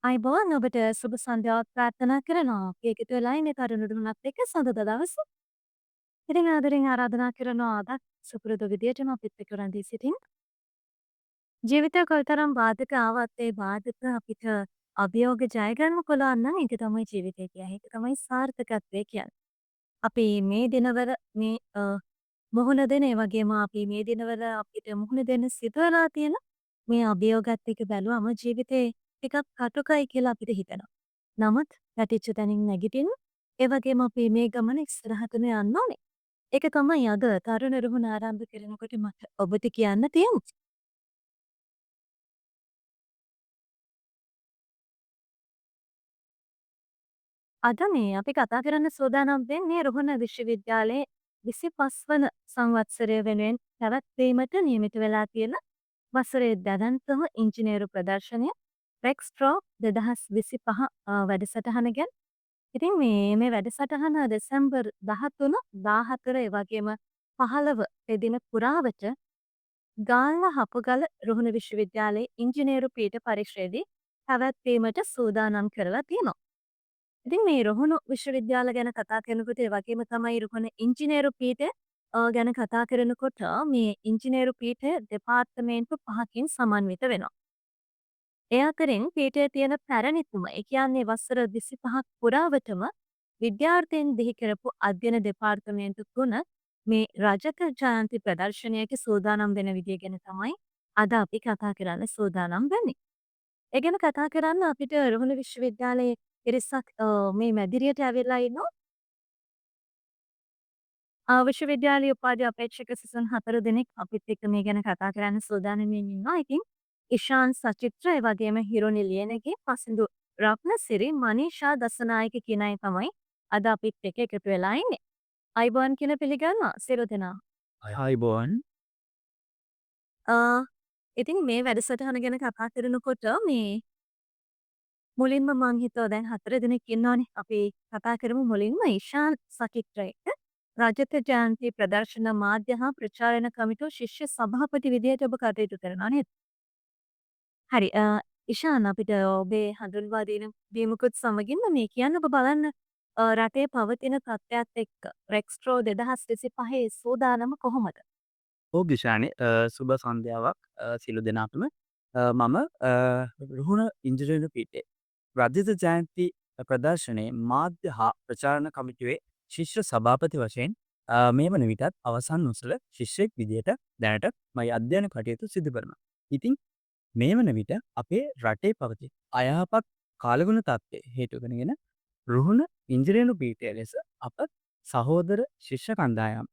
අයිබෝන් ඔබට සුබ සන්ධ්‍යාවක් ප්‍රාර්ථනා කරනවා. ඒකතු වෙලා ඉන්නේ තරුණුරුණත් එක්ක සඳුදා දවස. ඉතින් ආදරෙන් ආරාධනා කරනවා අදත් සුපුරුදු විදියටම අපිත් එක්ක රැඳී සිටින්න. ජීවිතේ කොයිතරම් බාධක ආවත් ඒ බාධක අපිට අභියෝග ජය ගන්න පුළුවන් නම් ඒක තමයි ජීවිතය කියන්නේ. ඒක තමයි සාර්ථකත්වය කියන්නේ. අපි මේ දිනවල මේ මුහුණ දෙන ඒ වගේම අපි මේ දිනවල අපිට මුහුණ දෙන්න සිදු වෙලා තියෙන මේ අභියෝගات එක බැලුවම ජීවිතේ ටිකක් කටුකයි කියලා අපිට හිතෙනවා. නමුත් වැටිච්ච තැනින් නැගිටින්න ඒ වගේම අපි මේ ගමන ඉස්සරහටම යන්න ඕනේ. ඒක තමයි අද තරුණ රුහුණ ආරම්භ කරනකොට මට ඔබට කියන්න තියෙන්නේ. අද මේ අපි කතා කරන්න සූදානම් වෙන්නේ රුහුණ විශ්වවිද්‍යාලයේ 25 වන සංවත්සරය වෙනුවෙන් පැවැත්වීමට නියමිත වෙලා තියෙන වසරේ දැවැන්තම ඉංජිනේරු ප්‍රදර්ශනය රෙක්ස්ට්‍රෝ 2025 වැඩසටහන ගැන. ඉතින් මේ වැඩසටහන දෙසැම්බර් 13, 14 ඒ වගේම 15 වෙදින පුරාවට ගාල්ල හපුගල රුහුණ විශ්වවිද්‍යාලයේ ඉංජිනේරු පීඨ පරිශ්‍රයේදී පැවැත්වීමට සූදානම් කරලා තියෙනවා. ඉතින් මේ රුහුණු විශ්වවිද්‍යාල ගැන කතා කරනකොට ඒ වගේම තමයි රුහුණ ඉංජිනේරු පීඨය ගැන කතා කරනකොට මේ ඉංජිනේරු පීඨය දෙපාර්තමේන්තු 5කින් සමන්විත වෙනවා. ඒ අතරින් පීඨයේ තියෙන පැරණිතුම ඒ කියන්නේ වසර 25ක් පුරාවටම විද්‍යාර්ථීන් බිහි කරපු අධ්‍යයන දෙපාර්තමේන්තු 3 මේ රජක ජයන්ති ප්‍රදර්ශනයක සූදානම් වෙන විදිය ගැන තමයි අද අපි කතා කරන්න සූදානම් වෙන්නේ. ඒ ගැන කතා කරන්න අපිට රුහුණ විශ්වවිද්‍යාලයේ පිරිසක් මේ මැදිරියට ඇවිල්ලා ඉන්නවා. විශ්වවිද්‍යාලීය උපාධි අපේක්ෂක සිසුන් 4 දෙනෙක් අපිත් එක්ක මේ ගැන කතා කරන්න සූදානම්ෙන් ඉන්නවා. ඉතින් ඉෂාන් සචිත්‍ර ඒ වගේම හිරුනි ලියනගේ පසිඳු රත්නසිරි මනීෂා දසනායක කියන අය තමයි අද අපිත් එක්ක එකතු වෙලා ඉන්නේ. අයිබෝන් කියන පිළිගන්නවා සියලු දෙනා. අයිබෝන් අ ඉතින් මේ වැඩසටහන ගැන කතා කරනකොට මේ මුලින්ම මං හිතුවා දැන් 4 දෙනෙක් ඉන්නවනේ. අපි කතා කරමු මුලින්ම ඉෂාන් සචිත්‍ර එක්ක. රජත ජයන්ති ප්‍රදර්ශන මාධ්‍ය හා ප්‍රචාරණ කමිටුව ශිෂ්‍ය සභාපති විදිහට ඔබ කටයුතු කරනවා නේද? හරි. ඉෂාන් අපිට ඔබේ හඳුන්වා දීමකුත් සමගින්ම මේ කියන්න ඔබ බලන්න රටේ පවතින තත්ත්වයක් එක්ක රෙක්ස්ට්‍රෝ 2025 සූදානම කොහොමද? දිශානේ සුබ සන්ධ්‍යාවක් සියලු දෙනාටම මම රුහුණ ඉංජිනේරු පීඨයේ රජිත ජයන්ති ප්‍රදර්ශනයේ මාධ්‍ය හා ප්‍රචාරණ කමිටුවේ ශිෂ්‍ය සභාපති වශයෙන් මේ වන විටත් අවසන් උසල ශිෂ්‍යෙක් විදියට දැනට මගේ අධ්‍යයන කටයුතු සිදු කරනවා. ඉතින් මේ වන විට අපේ රටේ පවතින අයහපත් කාලගුණ තත්ත්වය හේතු කරගෙන රුහුණ ඉංජිනේරු පීඨය ලෙස අප සහෝදර ශිෂ්‍ය කණ්ඩායම්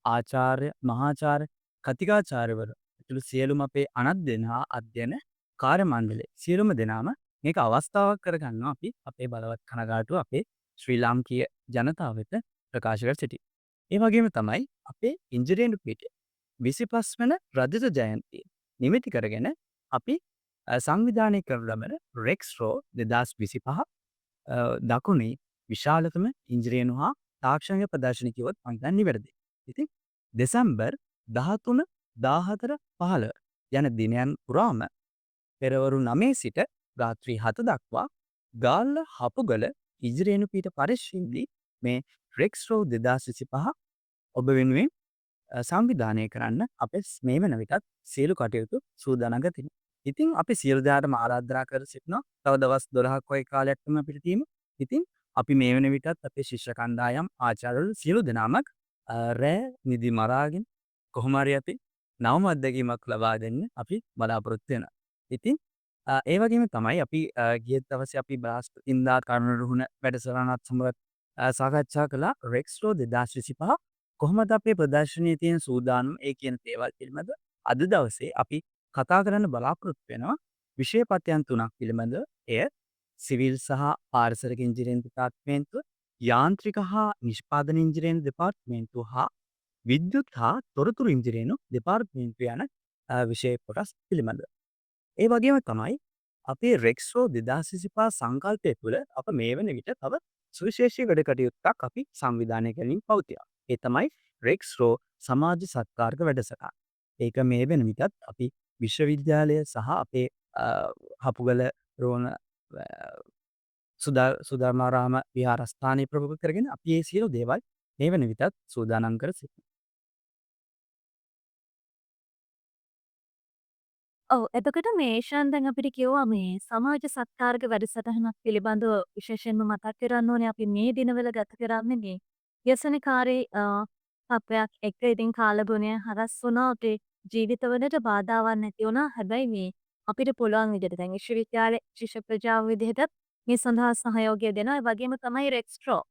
ආචාර්ය මහාචාර්ය කතිකාචාර්යවරු ඇතුළු සියලුම අපේ අනත් දෙනා අධ්‍යයන කාර්ය මණ්ඩලයේ සියලුම දෙනාම මේක අවස්ථාවක් කරගන්නවා අපි අපේ බලවත් කනගාටුව අපේ ශ්‍රී ලාංකීය ජනතාව වෙත ප්‍රකාශ කර සිටියි. ඒ වගේම තමයි අපේ ඉංජිනේරු පීඨය 25 වන රජත ජයන්තිය නිමිති කරගෙන අපි සංවිධානය කරනු ලබන රෙක්ස්රෝ 2025 දකුණේ විශාලතම ඉංජිනේරු හා තාක්ෂණික ප්‍රදර්ශන කිව්වොත් මම හිතන්නේ නිවැරදි. ඉතින් දෙසැම්බර් 13, 14, 15 යන දිනයන් පුරාම පෙරවරු 9 සිට රාත්‍රී 7 දක්වා ගාල්ල හපුගල ඉංජිනේරු පීඨ පරිශ්‍රයේදී මේ රෙක්ස්රෝ 2025 ඔබ වෙනුවෙන් සංවිධානය කරන්න අපේ මේ වන විටත් සියලු කටයුතු සූදානම් ගතිමු. ඉතින් අපි සියලු දෙනාටම ආරාධනා කර සිටිනවා. තව දවස් 12ක් වගේ කාලයක් තමයි අපිට තියෙන්නේ. ඉතින් අපි මේ වන විටත් අපේ ශිෂ්‍ය කණ්ඩායම් ආචාර්යවරු සියලු දෙනාම රෑ නිදි මරාගෙන කොහොම හරි අපි නවම අත්දැකීමක් ලබා දෙන්න අපි බලාපොරොත්තු වෙනවා. ඉතින් ඒ වගේම තමයි අපි ගිය දවසේ අපි බ්‍රහස්පතින්දා කරුණ රුහුණ වැඩසටහනත් සමග සාකච්ඡා කළා රෙක්ස්ට්‍රෝ 2025 කොහොමද අපේ ප්‍රදර්ශනයේ තියෙන සූදානම් ඒ කියන දේවල් පිළිබඳ අද දවසේ අපි කතා කරන්න බලාපොරොත්තු වෙනවා විෂය පත්‍යයන් තුනක් පිළිබඳ එය සිවිල් සහ පාරිසරික ඉංජිනේරිං දෙපාර්තමේන්තුව යාන්ත්‍රික හා නිෂ්පාදන ඉංජිනේරිං දෙපාර්තමේන්තුව හා විද්‍යුත් හා තොරතුරු ඉංජිනේරු දෙපාර්තමේන්තුව යන විෂය කොටස් පිළිබඳ. ඒ වගේම තමයි අපේ රෙක්ස්රෝ 2025 සංකල්පය තුළ අප මේ වන විට තව සුවිශේෂී වැඩ කටයුත්තක් අපි සංවිධානය කරමින් පවතිනවා. ඒ තමයි රෙක්ස්රෝ සමාජ සත්කාරක වැඩසටහන. ඒක මේ වෙන විටත් අපි විශ්වවිද්‍යාලය සහ අපේ හපුගල රෝණ සුධර්මාරාම විහාරස්ථානය ප්‍රමුඛ කරගෙන අපි ඒ සියලු දේවල් මේ වන විටත් සූදානම් කර සිටිනවා. ඔව් එතකොට මේ ඒෂාන් දැන් අපිට කිව්වා මේ සමාජ සත්කාරක වැඩසටහනක් පිළිබඳව විශේෂයෙන්ම මතක් කරන්න ඕනේ අපි මේ දිනවල ගත කරන්නේ මේ ව්‍යසනකාරී තත්වයක් එක්ක ඉතින් කාලගුණය හරස් වුණා අපේ ජීවිතවලට බාධාවක් නැති වුණා. හැබැයි මේ අපිට පුළුවන් විදිහට දැන් විශ්වවිද්‍යාලයේ ශිෂ්‍ය ප්‍රජාව විදිහට මේ සඳහා සහයෝගය දෙනවා. ඒ වගේම තමයි රෙක්ස්ට්‍රෝ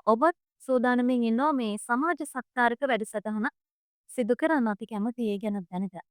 ඔබත් සූදානමින් ඉන්නවා මේ සමාජ සත්කාරක වැඩසටහන සිදු කරන්න. අපි කැමතියි ඒ ගැන දැනගන්න.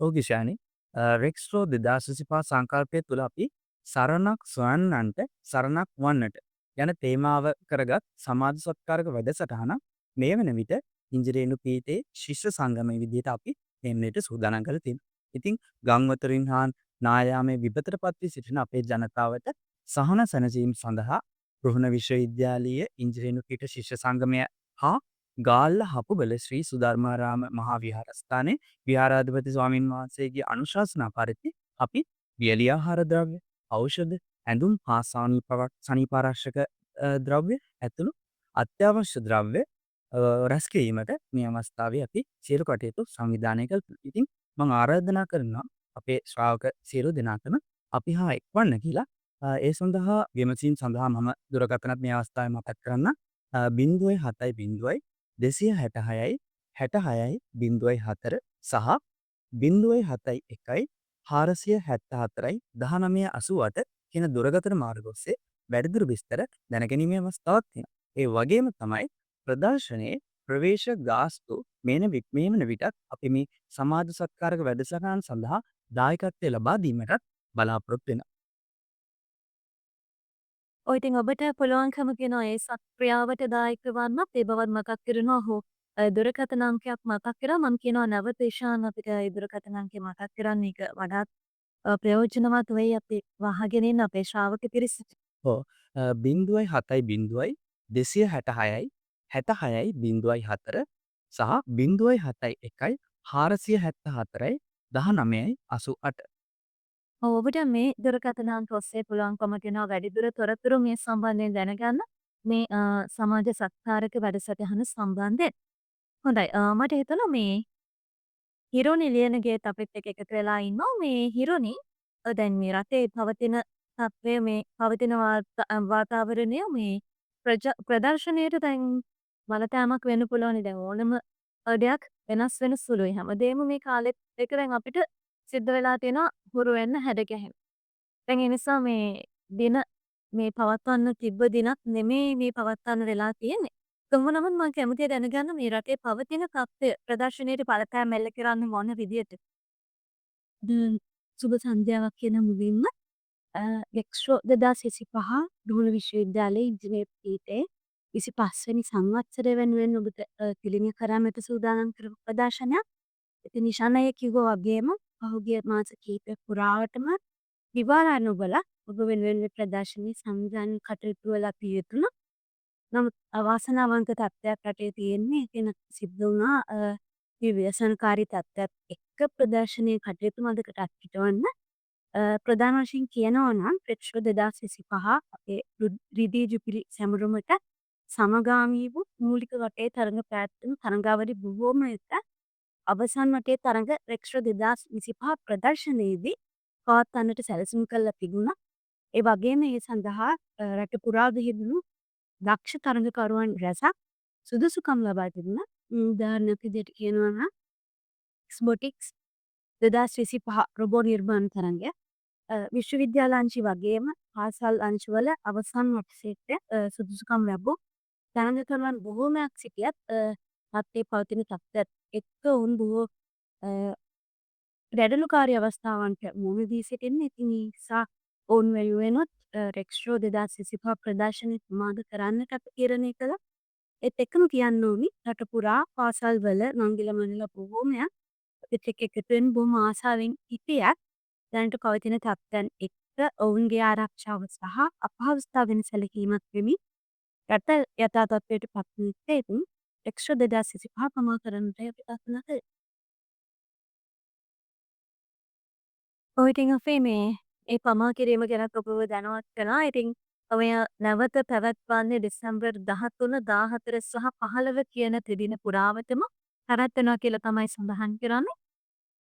ඔව් ගිෂානි. රෙක්ස්ට්‍රෝ 2025 සංකල්පය තුළ අපි සරණක් සොයන්නන්ට සරණක් වන්නට යන තේමාව කරගත් සමාජ සත්කාරක වැඩසටහනක් මේ වන විට ඉංජිනේරු පීඨයේ ශිෂ්‍ය සංගමයේ විදිහට අපි එන්නට සූදානම් කරලා තියෙනවා. ඉතින් ගම්වතුරින් හා නායාමේ විපතටපත් වී සිටින අපේ ජනතාවට සහන සැනසීම සඳහා රුහුණ විශ්වවිද්‍යාලීය ඉංජිනේරු පීඨ ශිෂ්‍ය සංගමය හා ගාල්ල හපුබල ශ්‍රී සුධර්මාරාම මහා විහාරස්ථානයේ විහාරාධිපති ස්වාමින් වහන්සේගේ අනුශාසනා පරිදි අපි වියලි ආහාර ද්‍රව්‍ය, ඖෂධ, ඇඳුම් හා සනීපාරක්ෂක ද්‍රව්‍ය ඇතුළු අත්‍යවශ්‍ය ද්‍රව්‍ය රැස් කිරීමට මේ අවස්ථාවේ අපි සියලු කටයුතු සංවිධානය කළා. ඉතින් මම ආරාධනා කරනවා අපේ ශ්‍රාවක සියලු දෙනාටම අපි හා එක්වන්න කියලා. ඒ සඳහා විමසීම් සඳහා මම දුරකථනත් මේ අවස්ථාවේ මතක් කරන්න. 0.70 266යි 66යි 04 සහ 0.71යි 474යි 1988 කියන දුරකථන මාර්ග ඔස්සේ වැඩිදුර විස්තර දැනගැනීමේ අවස්ථාවක් තියෙනවා. ඒ වගේම තමයි ප්‍රදර්ශනයේ ප්‍රවේශ ගාස්තු මේන විටත් අපි මේ සමාජ සත්කාරක වැඩසටහන් සඳහා දායකත්වය ලබා දීමටත් බලාපොරොත්තු වෙනවා. ඔය ඉතින් ඔබට පුළුවන්කම තියෙනවා ඒ සත්ක්‍රියාවට දායක වන්නත් ඒ බවත් මතක් කරනවා. ඔහු දුරකථන අංකයක් මතක් කරා. මම කියනවා නැවත ඉෂාන් අපිට ඒ දුරකථන අංකය මතක් කරන්න. ඒක වඩාත් ප්‍රයෝජනවත් වෙයි අපි වහගෙන ඉන්න අපේ ශ්‍රාවක පිරිසට. ඔව් 0.70යි 266යි 66යි 04 සහ 0.71යි 474යි 19යි 88. ඔව් ඔබට මේ දුරකථන අංක ඔස්සේ පුළුවන්කම තියෙනවා වැඩිදුර තොරතුරු මේ සම්බන්ධයෙන් දැනගන්න. මේ සමාජ සත්කාරක වැඩසටහන සම්බන්ධයෙන්. හොඳයි. මට හිතුණා මේ හිරුනි ලියනගේත් අපිත් එක්ක එකතු වෙලා ඉන්නවා. මේ හිරුනි දැන් මේ රටේ පවතින තත්ත්වය මේ පවතින වාතාවරණය මේ ප්‍රදර්ශනයට දැන් බලපෑමක් වෙන්න පුළුවන්. දැන් ඕනම දෙයක් වෙනස් වෙන සුළුයි. හැමදේම මේ කාලෙත් එක්ක දැන් අපිට සිද්ධ වෙලා තියෙනවා හුරු වෙන්න හැඩ ගැහෙන්න. දැන් ඒ නිසා මේ දින මේ පවත්වන්න තිබ්බ දිනක් නෙමෙයි මේ පවත්වන්න වෙලා තියෙන්නේ. කොහොම නමුත් මම කැමතියි දැනගන්න මේ රටේ පවතින තත්ත්වය ප්‍රදර්ශනයට බලපෑම් එල්ල කරන්නේ මොන විදියට? ද- සුබ සන්ධ්‍යාවක් කියන මුලින්ම එක්ස්ට්‍රෝ 2025 රුහුණ විශ්වවිද්‍යාලයේ ඉංජිනේරු පීඨයේ 25 වෙනි සංවත්සරය වෙනුවෙන් ඔබට පිළිම කරන්නට සූදානම් කරපු ප්‍රදර්ශනයක්. ඉතින් නිෂාන් අය කිව්වා වගේම පහුගිය මාස කිහිපයක් පුරාවටම විවාරා නොබලා ඔබ වෙනුවෙන් මේ ප්‍රදර්ශනයේ සංවිධානය කටයුතු වල අපි යෙදුණා. නමුත් අවාසනාවන්ත තත්ත්වයක් රටේ තියෙන්නේ. ඒක සිද්ධ වුණා මේ ව්‍යසනකාරී තත්ත්වයක් එක්ක ප්‍රදර්ශනයේ කටයුතු මදකට අත්හිටවන්න. ප්‍රධාන වශයෙන් කියනවා නම් ප්‍රෙක්ෂෝ 2025 අපේ රිදී ජුපිලි සැමරුමට සමගාමී වූ මූලික වටේ තරඟ පැවැත්වුණු තරඟාවලි බොහෝම එක අවසන් වටේ තරඟ රෙක්ෂෝ 2025 ප්‍රදර්ශනයේදී පවත්වන්නට සැලසුම් කළා තිබුණා. ඒ වගේම ඒ සඳහා රට පුරා විහිදුණු දක්ෂ තරඟකරුවන් රැසක් සුදුසුකම් ලබා තිබුණා. උදාහරණයක් විදිහට කියනවා නම් එක්ස්බොටික්ස් 2025 රොබෝ නිර්මාණ තරඟය විශ්වවිද්‍යාල අංශි වගේම පාසල් අංශවල අවසන් වටසේට සුදුසුකම් ලැබූ තරඟකරුවන් බොහෝමයක් සිටියත් රටේ පවතින තත්ත්වයත් එක්ක ඔවුන් බොහෝ ගැටලුකාරී අවස්ථාවන්ට මුහුණ දී සිටින්නේ. ඉතින් ඒ නිසා ඔවුන් වෙනුවෙනුත් රෙක්ස්ට්‍රෝ 2025 ප්‍රදර්ශනය සමාද කරන්නට අපි තීරණය කළා. ඒත් එක්කම කියන්න ඕනි රට පුරා පාසල්වල නංගිලා මංගිලා බොහෝමයක් අපිත් එක්ක එකතු වෙන්න බොහොම ආසාවෙන් හිටියත් දැනට පවතින තත්ත්වයන් එක්ක ඔවුන්ගේ ආරක්ෂාව සහ අපහසුතාව වෙන සැලකීමක් වෙමින් රට යථා තත්ත්වයට පත් වූ ඉතින් රෙක්ස්ට්‍රෝ 2025 ප්‍රමා කරන්නටයි අපි කල්පනා කළේ. ඔය ඉතින් අපේ මේ ඒ පමා කිරීම ගැනත් ඔබව දැනුවත් කළා. ඉතින් ඔය නැවත පැවැත්වන්නේ දෙසැම්බර් 13, 14 සහ 15 කියන තිදින පුරාවටම පැවැත්වෙනවා කියලා තමයි සඳහන් කරන්නේ.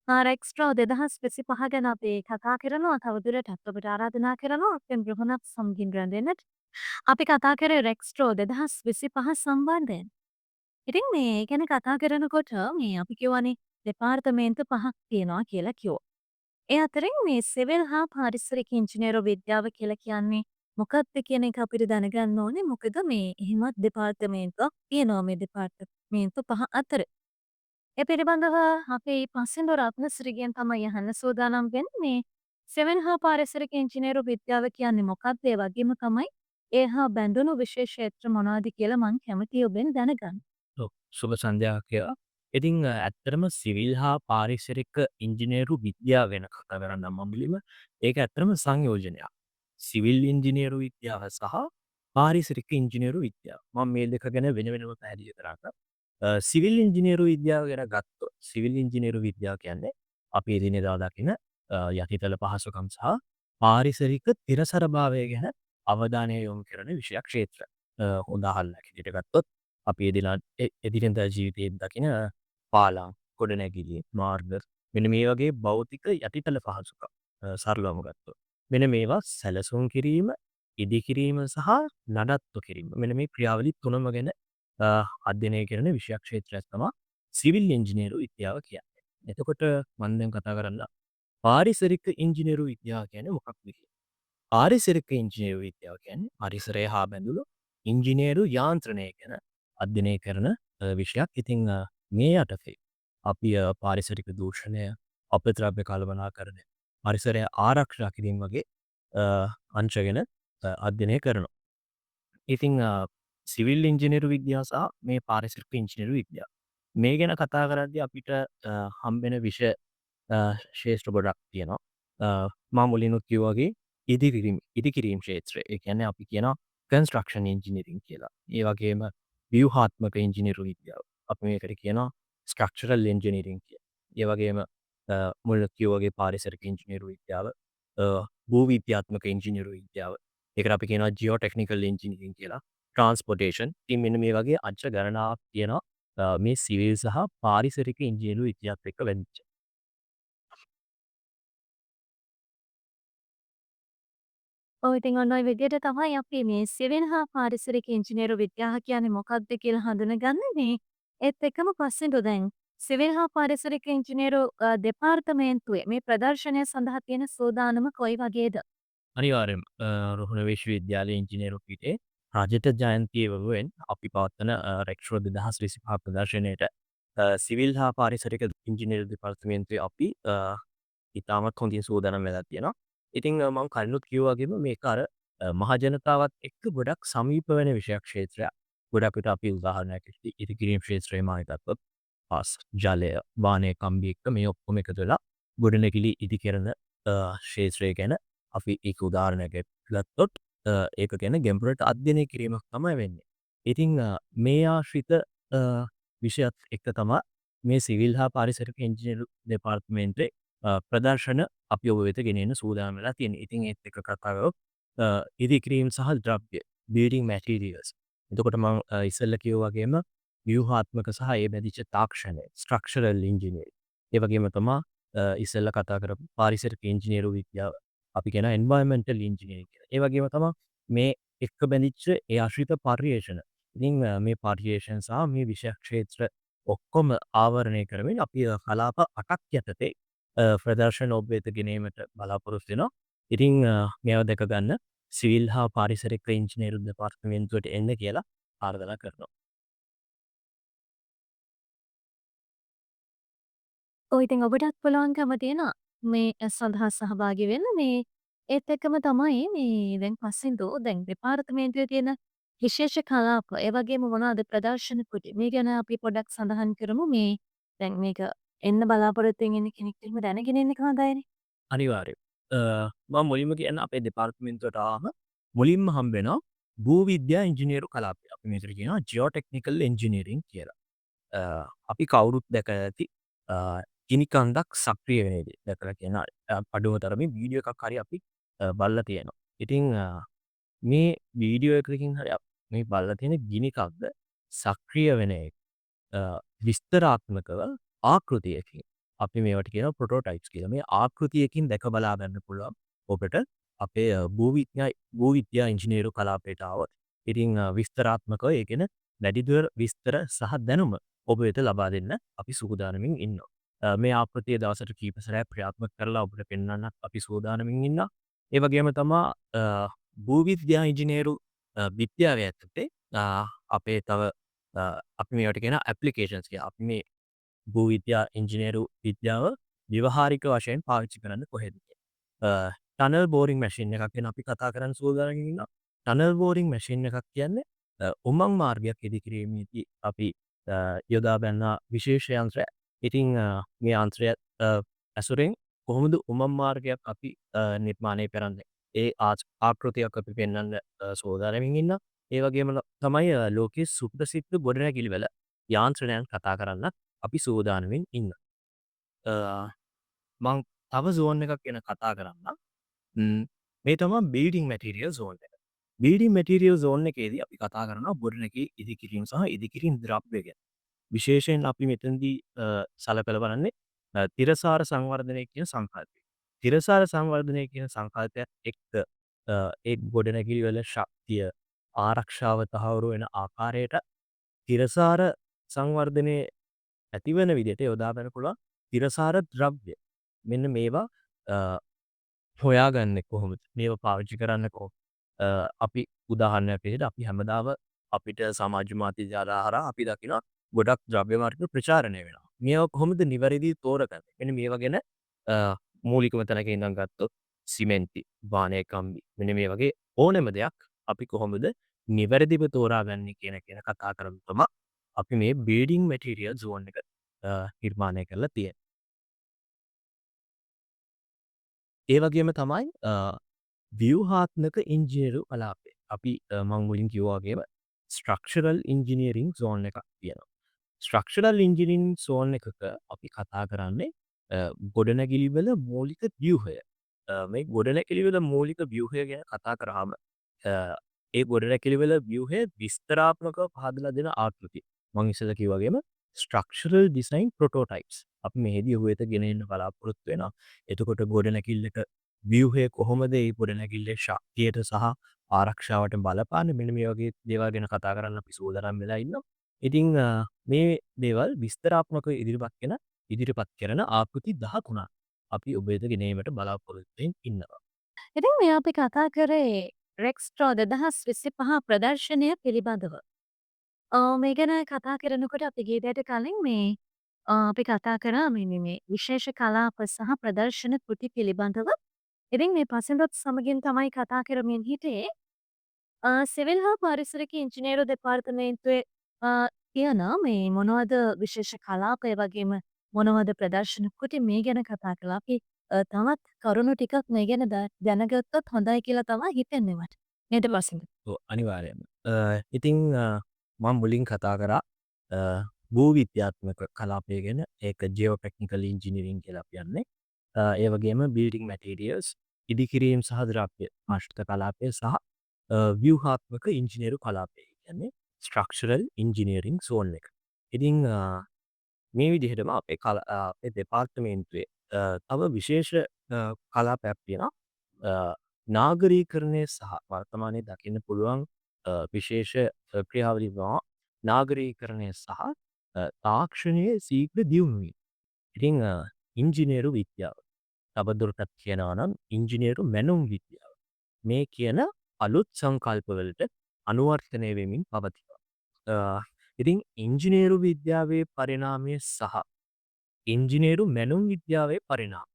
රෙක්ස්ට්‍රෝ 2025 ගැන අපි කතා කරනවා. තවදුරටත් ඔබට ආරාධනා කරනවා අපෙන් ග්‍රහණක් සමගින් රැඳෙන්නට. අපි කතා කරේ රෙක්ස්ට්‍රෝ 2025 සම්බන්ධයෙන්. ඉතින් මේ ගැන කතා කරනකොට මේ අපි කියවනේ දෙපාර්තමේන්තු 5ක් තියෙනවා කියලා කිව්වා. ඒ අතරින් මේ සිවිල් හා පාරිසරික ඉංජිනේරු විද්‍යාව කියලා කියන්නේ මොකක්ද කියන එක අපිට දැනගන්න ඕනේ. මොකද මේ එහෙමත් දෙපාර්තමේන්තුවක් තියෙනවා මේ දෙපාර්තමේන්තු 5 අතර. ඒ පිළිබඳව අපි පස්සෙන්දොර රත්නසිරිගෙන් තමයි අහන්න සූදානම් වෙන්නේ. මේ සිවිල් හා පාරිසරික ඉංජිනේරු විද්‍යාව කියන්නේ මොකක්ද? ඒ වගේම තමයි ඒ හා බැඳුණු විශේෂ ක්ෂේත්‍ර මොනවද කියලා මම කැමතියි ඔබෙන් දැනගන්න. ඔව්. සුබ සන්ධ්‍යාවක් වේවා. ඉතින් ඇත්තටම සිවිල් හා පාරිසරික ඉංජිනේරු විද්‍යාව ගැන කතා කරන්න මම මුලින්ම ඒක ඇත්තටම සංයෝජනයක්. සිවිල් ඉංජිනේරු විද්‍යාව සහ පාරිසරික ඉංජිනේරු විද්‍යාව. මම මේ දෙක ගැන වෙන වෙනම පැහැදිලි කරන්නම්. සිවිල් ඉංජිනේරු විද්‍යාව ගැන ගත්තොත් සිවිල් ඉංජිනේරු විද්‍යාව කියන්නේ අපි එදිනෙදා දකින යටිතල පහසුකම් සහ පාරිසරික තිරසරභාවය ගැන අවධානය යොමු කරන විෂයක් ක්ෂේත්‍ර. උදාහරණයක් විදිහට ගත්තොත් අපි එදිනෙදා ජීවිතයේ දකින පාලම්, ගොඩනැගිලි, මාර්ග මෙන්න මේ වගේ භෞතික යටිතල පහසුකම් සරලවම ගත්තොත්. මෙන්න මේවා සැලසුම් කිරීම, ඉදිකිරීම සහ නඩත්තු කිරීම. මෙන්න මේ ක්‍රියාවලි තුනම ගැන අධ්‍යයනය කරන විෂයක් ක්ෂේත්‍රයක් තමයි සිවිල් ඉංජිනේරු විද්‍යාව කියන්නේ. එතකොට මම දැන් කතා කරන්න පාරිසරික ඉංජිනේරු විද්‍යාව කියන්නේ මොකක්ද කියලා. පාරිසරික ඉංජිනේරු විද්‍යාව කියන්නේ පරිසරය හා බැඳුණු ඉංජිනේරු යාන්ත්‍රණය ගැන අධ්‍යයනය කරන විෂයක්. ඉතින් මේ යටතේ අපි පාරිසරික දූෂණය, අපද්‍රව්‍ය කළමනාකරණය, පරිසරය ආරක්ෂා කිරීම වගේ අංශ ගැන අධ්‍යයනය කරනවා. ඉතින් සිවිල් ඉංජිනේරු විද්‍යාව සහ මේ පාරිසරික ඉංජිනේරු විද්‍යාව මේ ගැන කතා කරද්දී අපිට හම්බෙන විෂය ශේෂ්ත්‍ර ගොඩක් තියෙනවා. මම මුලින්ම කිව්වා වගේ ඉදිකිරීම් ක්ෂේත්‍රය. ඒ කියන්නේ අපි කියනවා කන්ස්ට්‍රක්ෂන් ඉංජිනේරින් කියලා. ඒ වගේම ව්‍යුහාත්මක ඉංජිනේරු විද්‍යාව. අපි මේකට කියනවා ස්ට්‍රක්චරල් ඉංජිනේරින් කියලා. ඒ වගේම මුලින්ම කිව්වා වගේ පාරිසරික ඉංජිනේරු විද්‍යාව, භූවිද්‍යාත්මක ඉංජිනේරු විද්‍යාව. ඒකට අපි කියනවා ජියෝ ටෙක්නිකල් ඉංජිනේරින් කියලා. ට්‍රාන්ස්පෝර්ටේෂන්. ඉතින් මෙන්න මේ වගේ අංශ ගණනාවක් තියෙනවා. මේ සිවිල් සහ පාරිසරික ඉංජිනේරු විද්‍යාවත් එක්ක බැඳිච්ච. ඔව් ඉතින් ඔන්න ඔය විදිහට තමයි අපි මේ සිවිල් හා පාරිසරික ඉංජිනේරු විද්‍යාව කියන්නේ මොකක්ද කියලා හඳුනගන්නේ මේ. ඒත් එක්කම පස්සෙන්දු දැන් සිවිල් හා පාරිසරික ඉංජිනේරු දෙපාර්තමේන්තුවේ මේ ප්‍රදර්ශනය සඳහා තියෙන සූදානම කොයි වගේද? අනිවාර්යෙන්ම රුහුණ විශ්වවිද්‍යාලයේ ඉංජිනේරු පීඨයේ රජත ජයන්තිය වෙනුවෙන් අපි පවත්වන රෙක්ෂෝ 2025 ප්‍රදර්ශනයට සිවිල් හා පාරිසරික ඉංජිනේරු දෙපාර්තමේන්තුවේ අපි ඉතාමත් හොඳින් සූදානම් වෙලා තියෙනවා. ඉතින් මම කලිනුත් කිව්වා වගේම මේක අර මහජනතාවත් එක්ක ගොඩක් සමීප වෙන විෂයක් ක්ෂේත්‍රයක්. ගොඩක් විට අපි උදාහරණයක් විදිහට ඉදිකිරීම් ක්ෂේත්‍රයම ගත්තොත් පස්, ජලය, වාහන කම්බි එක්ක මේ ඔක්කොම එකතු වෙලා ගොඩනැගිලි ඉදිකරන ක්ෂේත්‍රය ගැන අපි ඒක උදාහරණයක් ගත්තොත් ඒක ගැන ගැඹුරට අධ්‍යයනය කිරීමක් තමයි වෙන්නේ. ඉතින් මේ ආශ්‍රිත විෂයත් එක්ක තමයි මේ සිවිල් හා පාරිසරික ඉංජිනේරු දෙපාර්තමේන්තුවේ ප්‍රදර්ශන අපි ඔබ වෙත ගෙනෙන්න සූදානම් වෙලා තියෙන්නේ. ඉතින් ඒත් එක්ක කතා කරොත් ඉදිකිරීම් සහ ද්‍රව්‍ය, බිල්ඩින් මැටීරියල්ස්. එතකොට මම ඉස්සෙල්ලා කිව්වා වගේම ව්‍යුහාත්මක සහ ඒ බැඳිච්ච තාක්ෂණය, ස්ට්‍රක්චරල් ඉංජිනේරින්. ඒ වගේම තමයි ඉස්සෙල්ලා කතා කරපු පාරිසරික ඉංජිනේරු විද්‍යාව. අපි කියන එන්වයරන්මන්ටල් ඉංජිනේරින් කියලා. ඒ වගේම තමයි මේ එක්ක බැඳිච්ච ඒ ආශ්‍රිත පර්යේෂණ. ඉතින් මේ පර්යේෂණ සහ මේ විෂය ක්ෂේත්‍ර ඔක්කොම ආවරණය කරමින් අපි කලාප 8ක් යටතේ ප්‍රදර්ශන ඔබ වෙත ගෙනීමට බලාපොරොත්තු වෙනවා. ඉතින් මේවා දැක ගන්න සිවිල් හා පාරිසරික ඉංජිනේරු දෙපාර්තමේන්තුවට එන්න කියලා ආරාධනා කරනවා. ඔව් ඉතින් ඔබටත් පුළුවන්කම තියෙනවා මේ සඳහා සහභාගී වෙන්න. මේ ඒත් එක්කම තමයි මේ දැන් පස්සෙන්දෝ දැන් දෙපාර්තමේන්තුවේ තියෙන විශේෂ කලාප ඒ වගේම මොනවද ප්‍රදර්ශන කොට මේ ගැන අපි පොඩ්ඩක් සඳහන් කරමු. මේ දැන් මේක එන්න බලාපොරොත්තු වෙන කෙනෙක් එහෙම දැනගෙන ඉන්න කවදායිනේ. අනිවාර්යයෙන්. මම මුලින්ම කියන්න අපේ දෙපාර්තමේන්තුවට ආවම මුලින්ම හම්බ වෙනවා භූවිද්‍යා ඉංජිනේරු කලාපය. අපි මේකට කියනවා ජියෝ ටෙක්නිකල් ඉංජිනේරින් කියලා. අපි කවුරුත් දැකලා ඇති ගිනි කන්දක් සක්‍රිය වෙන විදිහ දැකලා කියනවා. අඩුම තරමින් වීඩියෝ එකක් හරි අපි බලලා තියෙනවා. ඉතින් මේ වීඩියෝ එකකින් හරි මේ බලලා තියෙන ගිනි කන්ද සක්‍රිය වෙන එක විස්තරාත්මකව ආකෘතියකින් අපි මේවට කියනවා ප්‍රොටෝටයිප්ස් කියලා. මේ ආකෘතියකින් දැක බලා ගන්න පුළුවන් ඔබට අපේ භූවිද්‍යා ඉංජිනේරු කලාපයට ආවොත්. ඉතින් විස්තරාත්මකව ඒ ගැන වැඩිදුර විස්තර සහ දැනුම ඔබ වෙත ලබා දෙන්න අපි සූදානමින් ඉන්නවා. මේ ආකෘතිය දවසට කීප සැරයක් ක්‍රියාත්මක කරලා ඔබට පෙන්වන්නත් අපි සූදානමින් ඉන්නවා. ඒ වගේම තමා භූවිද්‍යා ඉංජිනේරු විද්‍යාව ඇතුළේ අපේ තව අපි මේවට කියන ඇප්ලිකේෂන්ස් කියලා. අපි මේ භූවිද්‍යා ඉංජිනේරු විද්‍යාව ව්‍යවහාරික වශයෙන් පාවිච්චි කරන්න කොහෙද කියලා. ටනල් බෝරින් මැෂින් එකක් ගැන අපි කතා කරන්න සූදානම් ඉන්නවා. ටනල් බෝරින් මැෂින් එකක් කියන්නේ උමං මාර්ගයක් ඉදිකිරීමේදී අපි යොදා ගන්නා විශේෂ යන්ත්‍රයක්. ඉතින් මේ යන්ත්‍රය ඇසුරෙන් කොහොමද උමං මාර්ගයක් අපි නිර්මාණය කරන්නේ? ඒ ආකෘතියක් අපි පෙන්වන්න සූදානමින් ඉන්නවා. ඒ වගේම තමයි ලෝකයේ සුප්‍රසිද්ධ ගොඩනැගිලිවල යාන්ත්‍රණයන් කතා කරන්නත් අපි සූදානමින් ඉන්නවා. මං තව සෝන් එකක් ගැන කතා කරන්නම්. මේ තමයි බිල්ඩින් මැටීරියල් සෝන් එක. බිල්ඩින් මැටීරියල් සෝන් එකේදී අපි කතා කරනවා ගොඩනැගිලි ඉදිකිරීම සහ ඉදිකිරීම ද්‍රව්‍ය ගැන. විශේෂයෙන් අපි මෙතනදී සලකලා බලන්නේ තිරසාර සංවර්ධනය කියන සංකල්පය. තිරසාර සංවර්ධනය කියන සංකල්පයත් එක්ක ඒ ගොඩනැගිලි වල ශක්තිය ආරක්ෂාව තහවුරු වෙන ආකාරයට තිරසාර සංවර්ධනය ඇතිවන විදිහට යොදා ගන්න පුළුවන් තිරසාර ද්‍රව්‍ය. මෙන්න මේවා හොයාගන්නේ කොහොමද? මේවා පාවිච්චි කරන්නේ කොහොමද? අපි උදාහරණයක් විදිහට අපි හැමදාම අපිට සමාජ මාධ්‍ය ජාලා හරහා අපි දකිනවා ගොඩක් ද්‍රව්‍ය මාර්ග ප්‍රචාරණය වෙනවා. මේවා කොහොමද නිවැරදිව තෝරගන්නේ? මෙන්න මේවා ගැන මූලිකම තැනක ඉඳන් ගත්තොත් සිමෙන්ති, වාණය කම්බි මෙන්න මේ වගේ ඕනෑම දෙයක් අපි කොහොමද නිවැරදිව තෝරාගන්නේ කියන කතා කරමු තමයි අපි මේ බිල්ඩින් මැටීරියල් සෝන් එක නිර්මාණය කරලා තියෙන්නේ. ඒ වගේම තමයි ව්‍යුහාත්මක ඉංජිනේරු කලාපය. අපි මං මුලින් කිව්වා වගේම ස්ට්‍රක්චරල් ඉංජිනීරින් සෝන් එකක් තියෙනවා. ස්ට්‍රක්චරල් ඉංජිනීරින් සෝන් එකක අපි කතා කරන්නේ ගොඩනැගිලි වල මූලික ව්‍යුහය. මේ ගොඩනැගිලි වල මූලික ව්‍යුහය ගැන කතා කරාම ඒ ගොඩනැගිලි වල ව්‍යුහය විස්තරාත්මකව පහදලා දෙන ආකෘතිය. මං ඉස්සෙල්ලා කිව්වා වගේම ස්ට්‍රක්චරල් ඩිසයින් ප්‍රොටෝටයිප්ස්. අපි මෙහෙදී ඔබ වෙත ගෙන එන්න බලාපොරොත්තු වෙනවා. එතකොට ගොඩනැගිල්ලක ව්‍යුහය කොහොමද ඒ ගොඩනැගිල්ලේ ශක්තියට සහ ආරක්ෂාවට බලපාන්නේ? මෙන්න මේ වගේ දේවල් ගැන කතා කරන්න අපි සූදානම් වෙලා ඉන්නවා. ඉතින් මේ දේවල් විස්තරාත්මකව ඉදිරිපත් කරන ආකෘති 13ක් අපි ඔබ වෙත ගෙන ඒමට බලාපොරොත්තු වෙමින් ඉන්නවා. ඉතින් මේ අපි කතා කරේ රෙක්ස්ට්‍රෝ 2025 ප්‍රදර්ශනය පිළිබඳව. මේ ගැන කතා කරනකොට අපි ගියදට කලින් මේ අපි කතා කරා මේ විශේෂ කලාප සහ ප්‍රදර්ශන කෘති පිළිබඳව. ඉතින් මේ පසළොත් සමගින් තමයි කතා කරමින් හිටියේ. සිවිල් හා පාරිසරික ඉංජිනේරු දෙපාර්තමේන්තුවේ තියෙන මේ මොනවද විශේෂ කලාප ඒ වගේම මොනවද ප්‍රදර්ශන කෘති මේ ගැන කතා කළා. අපි තවත් කරුණු ටිකක් මේ ගැන දැනගත්තොත් හොඳයි කියලා තමයි හිතෙන්නේ මට. නේද බසින්ද? ඔව් අනිවාර්යයෙන්ම. ඉතින් මම මුලින් කතා කරා භූවිද්‍යාත්මක කලාපය ගැන. ඒක ජියෝ ටෙක්නිකල් ඉංජිනීරින් කියලා අපි යන්නේ. ඒ වගේම බිල්ඩින් මැටීරියල්ස් ඉදිකිරීම සහ ද්‍රව්‍ය ආශ්‍රිත කලාපය සහ ව්‍යුහාත්මක ඉංජිනේරු කලාපය කියන්නේ ස්ට්‍රක්චරල් ඉංජිනීරින් සෝන් එක. ඉතින් මේ විදිහටම අපේ දෙපාර්තමේන්තුවේ තව විශේෂ කලාපයක් තියෙනවා. නාගරීකරණය සහ වර්තමානයේ දකින්න පුළුවන් විශේෂ ක්‍රියාවලිය තමයි නාගරීකරණය සහ තාක්ෂණයේ ශීඝ්‍ර දියුණුවීම. ඉතින් ඉංජිනේරු විද්‍යාව තවදුරටත් කියනවා නම් ඉංජිනේරු මැනුම් විද්‍යාව. මේ කියන අලුත් සංකල්පවලට අනුවර්තනය වෙමින් පවතිනවා. ඉතින් ඉංජිනේරු විද්‍යාවේ පරිණාමය සහ ඉංජිනේරු මැනුම් විද්‍යාවේ පරිණාමය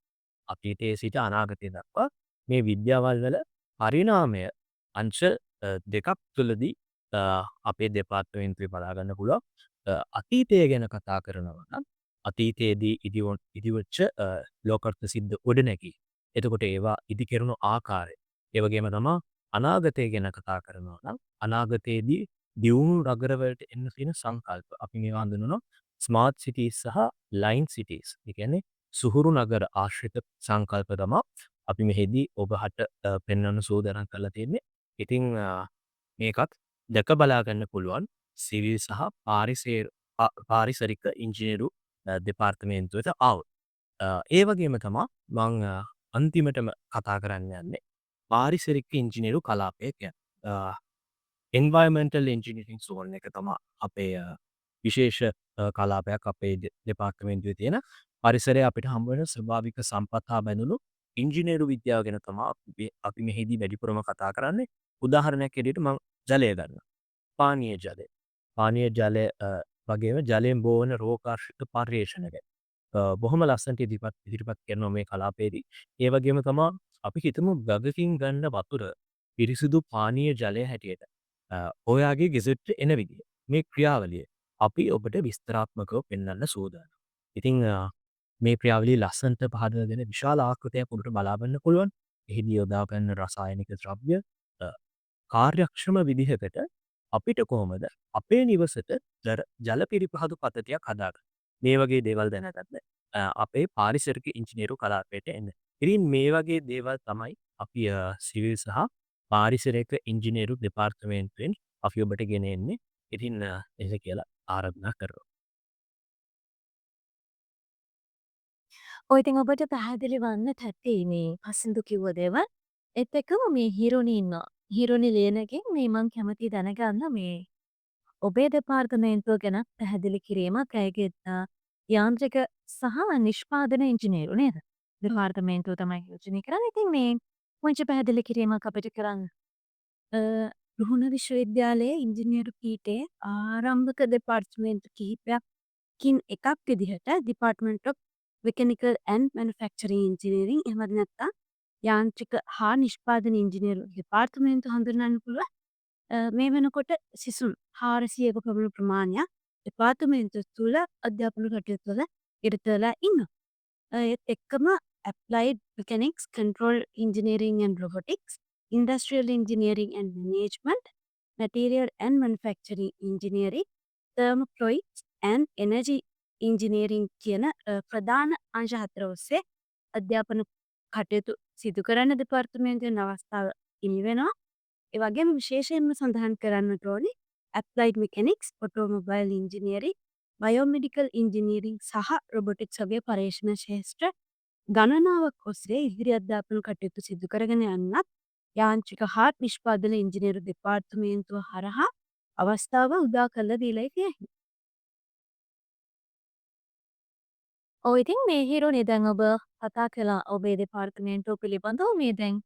අතීතයේ සිට අනාගතය දක්වා මේ විද්‍යාවල් වල පරිණාමය අංශ දෙකක් තුළදී අපේ දෙපාර්තමේන්තුවේ බලා ගන්න පුළුවන්. අතීතය ගැන කතා කරනවා නම් අතීතයේදී ඉදිවෙච්ච ලෝකර්ථ සිද්ධ ගොඩනැගිලි. එතකොට ඒවා ඉදිකෙරුණු ආකාරය. ඒ වගේම තමයි අනාගතය ගැන කතා කරනවා නම් අනාගතයේදී දියුණු නගරවලට එන්න තියෙන සංකල්ප. අපි මේවා හඳුන්වනවා ස්මාර්ට් සිටීස් සහ ලයින් සිටීස්. ඒ කියන්නේ සුහුරු නගර ආශ්‍රිත සංකල්ප තමයි අපි මෙහිදී ඔබහට පෙන්වන්න සූදානම් කරලා තියෙන්නේ. ඉතින් මේකත් දැක බලා ගන්න පුළුවන් සිවිල් සහ පාරිසරික ඉංජිනේරු දෙපාර්තමේන්තුවට ආවොත්. ඒ වගේම තමා මං අන්තිමටම කතා කරන්න යන්නේ පාරිසරික ඉංජිනේරු කලාපය ගැන. එන්වයර්න්මන්ටල් ඉංජිනීරින් සෝන් එක තමා අපේ විශේෂ කලාපයක් අපේ දෙපාර්තමේන්තුවේ තියෙන. පරිසරය අපිට හම්බ වෙන ස්වභාවික සම්පත් හා බැඳුණු ඉංජිනේරු විද්‍යාව ගැන තමා අපි මෙහිදී වැඩිපුරම කතා කරන්නේ. උදාහරණයක් හැටියට මං ජලය ගන්නවා. පානීය ජලය. පානීය ජලය වගේම ජලයෙන් බෝවන රෝගාශ්‍රිත පර්යේෂණ ගැන. බොහොම ලස්සනට ඉදිරිපත් කරනවා මේ කලාපයේදී. ඒ වගේම තමා අපි හිතමු ගඟකින් ගන්න වතුර පිරිසිදු පානීය ජලය හැටියට ඔයාගේ ගෙසට්ට එන විදිහ. මේ ක්‍රියාවලිය අපි ඔබට විස්තරාත්මකව පෙන්වන්න සූදානම්. ඉතින් මේ ක්‍රියාවලිය ලස්සනට පහදලා දෙන විශාල ආකෘතියක් ඔබට බලා ගන්න පුළුවන්. එහිදී යොදා ගන්න රසායනික ද්‍රව්‍ය කාර්යක්ෂම විදිහකට අපිට කොහොමද අපේ නිවසට ජල පිරිපහදු පද්ධතියක් හදාගන්න. මේ වගේ දේවල් දැනගන්න අපේ පාරිසරික ඉංජිනේරු කලාපයට එන්න. ඉතින් මේ වගේ දේවල් තමයි අපි සිවිල් සහ පාරිසරික ඉංජිනේරු දෙපාර්තමේන්තුවෙන් අපි ඔබට ගෙන එන්නේ. ඉතින් එහෙම කියලා ආරාධනා කරනවා. ඔය ඉතින් ඔබට පැහැදිලි වන්න ඇති මේ පසින්දු කිව්ව දේවල්. ඒත් එක්කම මේ හිරුනි ඉන්නවා. හිරුනි ලියනකින් මේ මං කැමති දැනගන්න මේ ඔබේ දෙපාර්තමේන්තුව ගැන පැහැදිලි කිරීමක්. ඇයගේ යාන්ත්‍රික සහ නිෂ්පාදන ඉංජිනේරු නේද? දෙපාර්තමේන්තුව තමයි යෝජනය කරන්නේ. ඉතින් මේ පුංචි පැහැදිලි කිරීමක් අපිට කරන්න. රුහුණ විශ්වවිද්‍යාලයේ ඉංජිනේරු පීඨයේ ආරම්භක දෙපාර්තමේන්තු කිහිපයකින් එකක් විදිහට department of mechanical and manufacturing engineering එහෙම නැත්නම් යාන්ත්‍රික හා නිෂ්පාදන ඉංජිනේරු දෙපාර්තමේන්තුව හඳුන්වන්න පුළුවන්. මේ වෙනකොට සිසුන් 400ක පමණ ප්‍රමාණයක් දෙපාර්තමේන්තුව තුළ අධ්‍යාපන කටයුතු වල නිරත වෙලා ඉන්නවා. ඒත් එක්කම applied mechanics, control engineering and robotics, industrial engineering and management, material and manufacturing engineering, thermofluids and energy engineering කියන ප්‍රධාන අංශ 4 ඔස්සේ අධ්‍යාපන කටයුතු සිදු කරන දෙපාර්තමේන්තුවෙන් අවස්ථාව හිමි වෙනවා. ඒ වගේම විශේෂයෙන්ම සඳහන් කරන්නට ඕනේ applied mechanics, automobile engineering, biomedical engineering සහ රොබොටික්ස් වගේ පර්යේෂණ ක්ෂේත්‍ර ගණනාවක් ඔස්සේ ඉදිරි අධ්‍යාපන කටයුතු සිදු කරගෙන යන්නත් යාන්ත්‍රික හා නිෂ්පාදන ඉංජිනේරු දෙපාර්තමේන්තුව හරහා අවස්ථාව උදා කරලා දීලා තියෙනවා. ඔය ඉතින් මේ හිරුනේ දැන් ඔබ කතා කළා ඔබේ දෙපාර්තමේන්තුව පිළිබඳව. මේ දැන්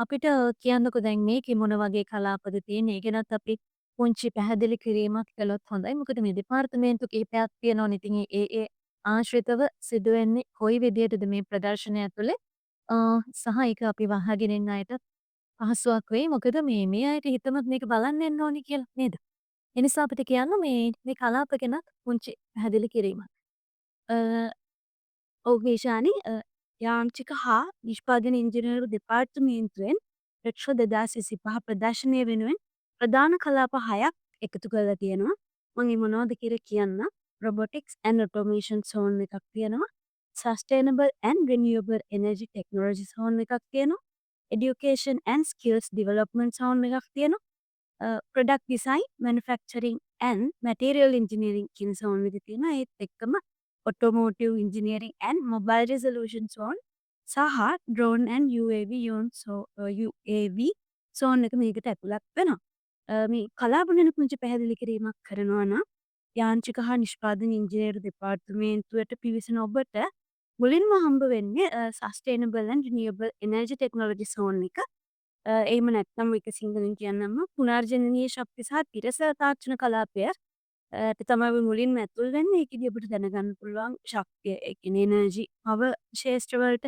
අපිට කියන්නකෝ දැන් මේකේ මොන වගේ කලාපද තියෙන්නේ. ඒ ගැනත් අපි පුංචි පැහැදිලි කිරීමක් කළොත් හොඳයි. මොකද මේ දෙපාර්තමේන්තු කිහිපයක් තියෙනවනේ. ඉතින් ඒ ආශ්‍රිතව සිදුවෙන්නේ කොයි විදියටද මේ ප්‍රදර්ශනය ඇතුලේ සහ ඒක අපි වහගෙන ඉන්න අයට පහසුවක් වෙයි. මොකද මේ අයට හිතමත් මේක බලන්න එන්න ඕනේ කියලා නේද? ඒ නිසා අපිට කියන්න මේ කලාප ගැනත් පුංචි පැහැදිලි කිරීමක්. ඔව් ඊශානි, යාන්ත්‍රික හා නිෂ්පාදන ඉංජිනේරු දෙපාර්තමේන්තුවෙන් රක්ෂ 2025 ප්‍රදර්ශනය වෙනුවෙන් ප්‍රධාන කලාප 6ක් එකතු කරලා තියෙනවා. මම මේ මොනවද කියලා කියන්න. robotics and automation zone එකක් තියෙනවා. sustainable and renewable energy technology zone එකක් තියෙනවා. education and skills development zone එකක් තියෙනවා. product design, manufacturing and material engineering කියන zone එක තියෙනවා. ඒත් එක්කම automotive engineering and mobile resolution zone සහ drone and UAV zone එක මේකට ඇතුළත් වෙනවා. මේ කලාප ගැන පුංචි පැහැදිලි කිරීමක් කරනවා නම් යාන්ත්‍රික හා නිෂ්පාදන ඉංජිනේරු දෙපාර්තමේන්තුවට පිවිසෙන ඔබට මුලින්ම හම්බ වෙන්නේ sustainable and renewable energy technology zone එක. එහෙම නැත්නම් ඒක සිංහලෙන් කියන්නම පුනර්ජනනීය ශක්ති සහ තිරස තාක්ෂණ කලාපය තමයි මුලින්ම ඇතුල් වෙන්නේ. ඒකෙදි ඔබට දැනගන්න පුළුවන් ශක්තිය, ඒ කියන්නේ එනර්ජි පවර් ක්ෂේත්‍ර වලට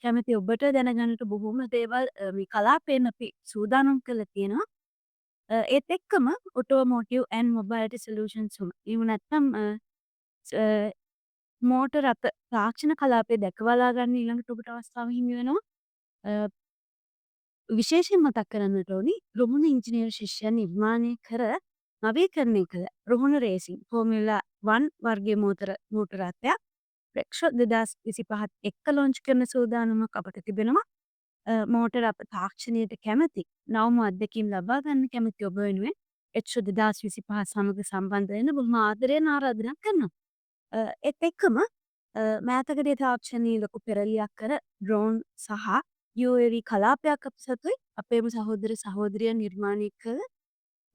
කැමති ඔබට දැනගන්නට බොහොම දේවල් මේ කලාපයෙන් අපි සූදානම් කරලා තියෙනවා. ඒත් එක්කම ඔටෝමෝටිව් ඇන්ඩ් මොබයිලිටි සොලියුෂන්ස් එහෙම නැත්නම් මෝටර රථ තාක්ෂණ කලාපය දැකබලා ගන්න ඊළඟට ඔබට අවස්ථාව හිමි වෙනවා. විශේෂයෙන් මතක් කරන්නට ඕනි රුහුණ ඉංජිනේරු ශිෂ්‍යයන් නිර්මාණය කර නවීකරණය කළ රුහුණ රේසිං ෆෝමියුලා 1 වර්ගයේ මෝටර රථයක් රෙක්ෂ 2025 එක්ක ලොන්ච් කරන සූදානමක් අපට තිබෙනවා. මෝටර අප තාක්ෂණයට කැමති. නවම අත්දැකීම් ලබා ගන්න කැමති ඔබ වෙනුවෙන් එක්ෂ 2025 සමග සම්බන්ධ වෙන්න බොහොම ආදරයෙන් ආරාධනා කරනවා. ඒත් එක්කම මෑතකදී තාක්ෂණයේ ලොකු පෙරලියක් කර ඩ්‍රෝන් සහ UAV කලාපයක් අප සතුයි අපේම සහෝදර සහෝදරියන් නිර්මාණය කළ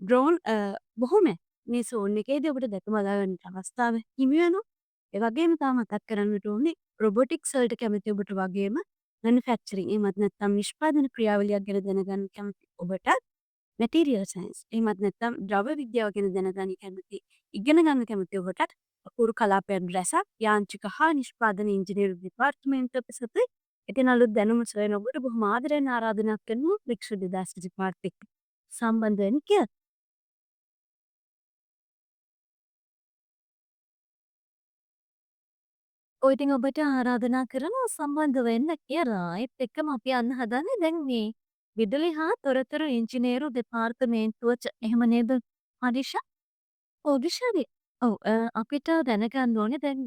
ඩ්‍රෝන් බොහොමයක් මේ සෝන් එකේදී ඔබට දැක බලා ගන්නට අවස්ථාව හිමි වෙනවා. ඒ වගේම තා මතක් කරන්නට ඕනේ රොබොටික්ස් වලට කැමති ඔබට වගේම මැනුෆැක්චරින් එහෙමත් නැත්නම් නිෂ්පාදන ක්‍රියාවලියක් ගැන දැනගන්න කැමති ඔබට මැටීරියල් සයන්ස් එහෙමත් නැත්නම් ද්‍රව විද්‍යාව ගැන දැනගන්න කැමති ඉගෙන ගන්න කැමති ඔබටත් අපූරු කලාපයන් රැසක් යාන්ත්‍රික හා නිෂ්පාදන ඉංජිනේරු දෙපාර්තමේන්තුව අපසතුයි. ඉතින් අලුත් දැනුම සොයන ඔබට බොහොම ආදරයෙන් ආරාධනා කරනවා වික්ෂ 2025 එක්ක සම්බන්ධ වෙන්න කියලා. ඔය ඉතින් ඔබට ආරාධනා කරනවා සම්බන්ධ වෙන්න කියලා. ඒත් එක්කම අපි යන්න හදන්නේ දැන් මේ විදුලි හා තොරතුරු ඉංජිනේරු දෙපාර්තමේන්තුවට එහෙම නේද හදිෂා? ඔව් දිශානි. ඔව් අපිට දැනගන්න ඕනේ දැන්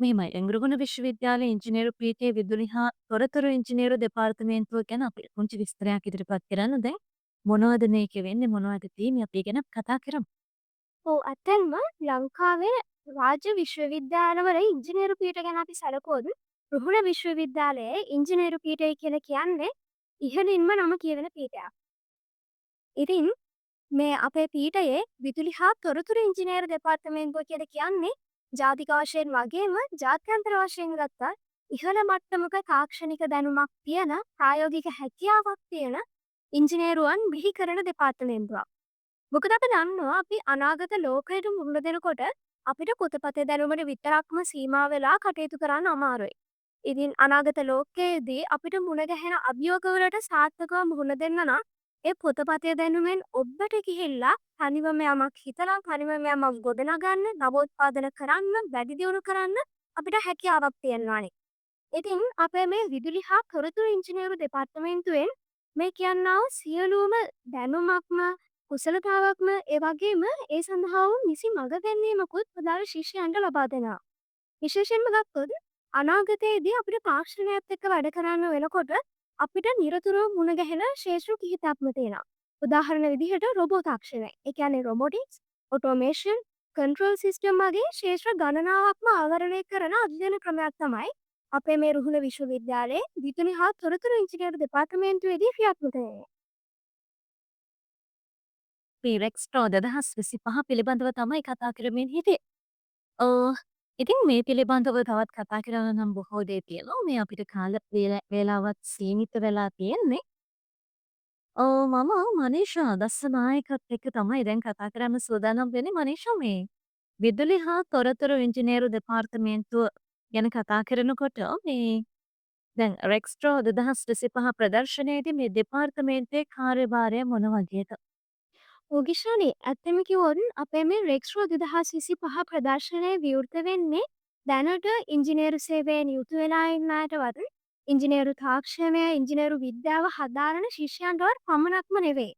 මෙහෙමයි. එංගුරුගුණ විශ්වවිද්‍යාලයේ ඉංජිනේරු පීඨයේ විදුලි හා තොරතුරු ඉංජිනේරු දෙපාර්තමේන්තුව ගැන අපි පුංචි විස්තරයක් ඉදිරිපත් කරන්න දැන් මොනවද මේකේ වෙන්නේ මොනවද තියෙන්නේ අපි ගැන කතා කරමු. ඔව් ඇත්තෙන්ම ලංකාවේ රාජ්‍ය විශ්වවිද්‍යාලවල ඉංජිනේරු පීඨ ගැන අපි සැලකුවොත් රුහුණ විශ්වවිද්‍යාලයේ ඉංජිනේරු පීඨය කියලා කියන්නේ ඉහළින්ම නම කියවෙන පීඨයක්. ඉතින් මේ අපේ පීඨයේ විදුලි හා තොරතුරු ඉංජිනේරු දෙපාර්තමේන්තුව කියලා කියන්නේ ජාතික වශයෙන් වගේම ජාත්‍යන්තර වශයෙන් ගත්තා ඉහළ මට්ටමක තාක්ෂණික දැනුමක් තියෙන ප්‍රායෝගික හැකියාවක් තියෙන ඉංජිනේරුවන් බිහි කරන දෙපාර්තමේන්තුවක්. මොකද අපි දන්නවා අපි අනාගත ලෝකයට මුහුණ දෙනකොට අපිට පොතපතේ දැනුමට විතරක්ම සීමා වෙලා කටයුතු කරන්න අමාරුයි. ඉතින් අනාගත ලෝකයේදී අපිට මුණ ගැහෙන අභියෝගවලට සාර්ථකව මුහුණ දෙන්න නම් ඒ පොතපතේ දැනුමෙන් ඔබට ගිහිල්ලා තනිවම යමක් හිතලා තනිවම යමක් ගොඩනගන්න, නවෝත්පාදන කරන්න, වැඩි දියුණු කරන්න අපිට හැකියාවක් තියෙනවානේ. ඉතින් අපේ මේ විදුලි හා තොරතුරු ඉංජිනේරු දෙපාර්තමේන්තුවෙන් මේ කියන්නා වූ සියලුම දැනුමක්ම කුසලතාවක්ම ඒ වගේම ඒ සඳහා වූ නිසි මඟ පෙන්වීමකුත් ප්‍රධාන ශිෂ්‍යයන්ට ලබා දෙනවා. විශේෂයෙන්ම ගත්තොත් අනාගතයේදී අපිට තාක්ෂණයත් එක්ක වැඩ කරන්න වෙනකොට අපිට නිරතුරුව මුණ ගැහෙන ක්ෂේත්‍ර කිහිපයක්ම තියෙනවා. උදාහරණ විදිහට රොබෝ තාක්ෂණය. ඒ කියන්නේ රොබොටික්ස්, ඔටෝමේෂන්, කන්ට්‍රෝල් සිස්ටම් වගේ ක්ෂේත්‍ර ගණනාවක්ම ආවරණය කරන අධ්‍යයන ක්‍රමයක් තමයි අපේ මේ රුහුණ විශ්වවිද්‍යාලයේ විදුලි හා තොරතුරු ඉංජිනේරු දෙපාර්තමේන්තුවේදී ක්‍රියාත්මක වෙන්නේ. පීරෙක්ස්ට්‍රෝ 2025 පිළිබඳව තමයි කතා කරමින් හිටියේ. ඉතින් මේ පිළිබඳව තවත් කතා කරන්න නම් බොහෝ දේ තියෙනවා. මේ අපිට කාල වේලාවත් සීමිත වෙලා තියෙන්නේ. මම මනීෂා දස්සනායකත් එක්ක තමයි දැන් කතා කරන්න සූදානම් වෙන්නේ. මනීෂා මේ විදුලි හා තොරතුරු ඉංජිනේරු දෙපාර්තමේන්තුව ගැන කතා කරනකොට මේ දැන් රෙක්ස්ට්‍රෝ 2025 ප්‍රදර්ශනයේදී මේ දෙපාර්තමේන්තුවේ කාර්යභාරය මොන වගේද? ඔගිෂානි ඇත්තම කිව්වොත් අපේ මේ රෙක්ස්ට්‍රෝ 2025 ප්‍රදර්ශනය විවෘත වෙන්නේ දැනට ඉංජිනේරු සේවයේ නියුතු වෙලා ඉන්න අයට වගේ ඉංජිනේරු තාක්ෂණය, ඉංජිනේරු විද්‍යාව හදාරන ශිෂ්‍යයන්ට පමණක්ම නෙවෙයි.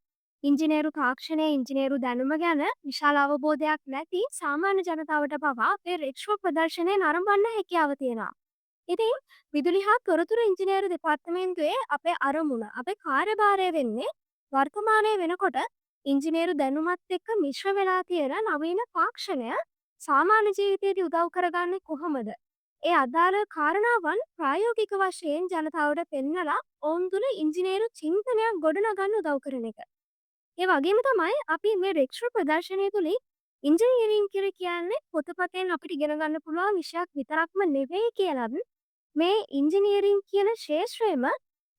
ඉංජිනේරු තාක්ෂණය, ඉංජිනේරු දැනුම ගැන විශාල අවබෝධයක් නැති සාමාන්‍ය ජනතාවට පවා අපේ රෙක්ස්ට්‍රෝ ප්‍රදර්ශනය නරඹන්න හැකියාව තියෙනවා. ඉතින් විදුලි හා තොරතුරු ඉංජිනේරු දෙපාර්තමේන්තුවේ අපේ අරමුණ, අපේ කාර්යභාරය වෙන්නේ වර්තමානයේ වෙනකොට ඉංජිනේරු දැනුමත් එක්ක මිශ්‍ර වෙලා තියෙන නවීන තාක්ෂණය සාමාන්‍ය ජීවිතයේදී උදව් කරගන්නේ කොහොමද? ඒ අදාළ කාරණාවන් ප්‍රායෝගික වශයෙන් ජනතාවට පෙන්වලා ඔවුන් තුළ ඉංජිනේරු චින්තනයක් ගොඩනගන්න උදව් කරන එක. ඒ වගේම තමයි අපි මේ රෙක්ස්ට්‍රෝ ප්‍රදර්ශනය තුලින් ඉංජිනේරින් කියලා කියන්නේ පොතපතෙන් අපිට ඉගෙන ගන්න පුළුවන් විෂයක් විතරක්ම නෙවෙයි කියලාත් මේ ඉංජිනේරින් කියන ක්ෂේත්‍රයම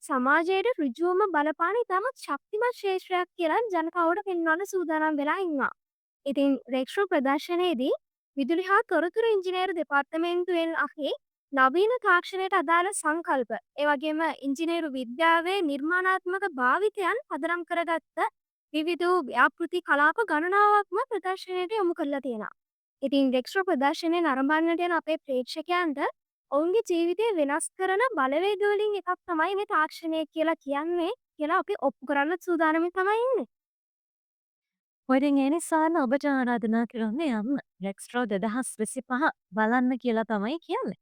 සමාජයට ඍජුවම බලපාන ඉතාමත් ශක්තිමත් ක්ෂේත්‍රයක් කියලා ජනතාවට පෙන්වන්න සූදානම් වෙලා ඉන්නවා. ඉතින් රෙක්ස්ට්‍රෝ ප්‍රදර්ශනයේදී විදුලි හා තොරතුරු ඉංජිනේරු දෙපාර්තමේන්තුවෙන් අහි නවීන තාක්ෂණයට අදාළ සංකල්ප, ඒ වගේම ඉංජිනේරු විද්‍යාවේ නිර්මාණාත්මක භාවිතයන් පදනම් කරගත්ත විවිධ ව්‍යාපෘති කලාප ගණනාවක්ම ප්‍රදර්ශනයට යොමු කරලා තියෙනවා. ඉතින් රෙක්ස්ට්‍රෝ ප්‍රදර්ශනය නරඹන්නට යන අපේ ප්‍රේක්ෂකයන්ට ඔවුන්ගේ ජීවිතය වෙනස් කරන බලවේග වලින් එකක් තමයි මේ තාක්ෂණය කියලා කියන්නේ කියලා අපි ඔප්පු කරන්න සූදානමින් තමයි ඉන්නේ. ඔයගෙන් ඒ නිසාම ඔබට ආරාධනා කරන්නේ යන්න රෙක්ස්ට්‍රෝ 2025 බලන්න කියලා තමයි කියන්නේ.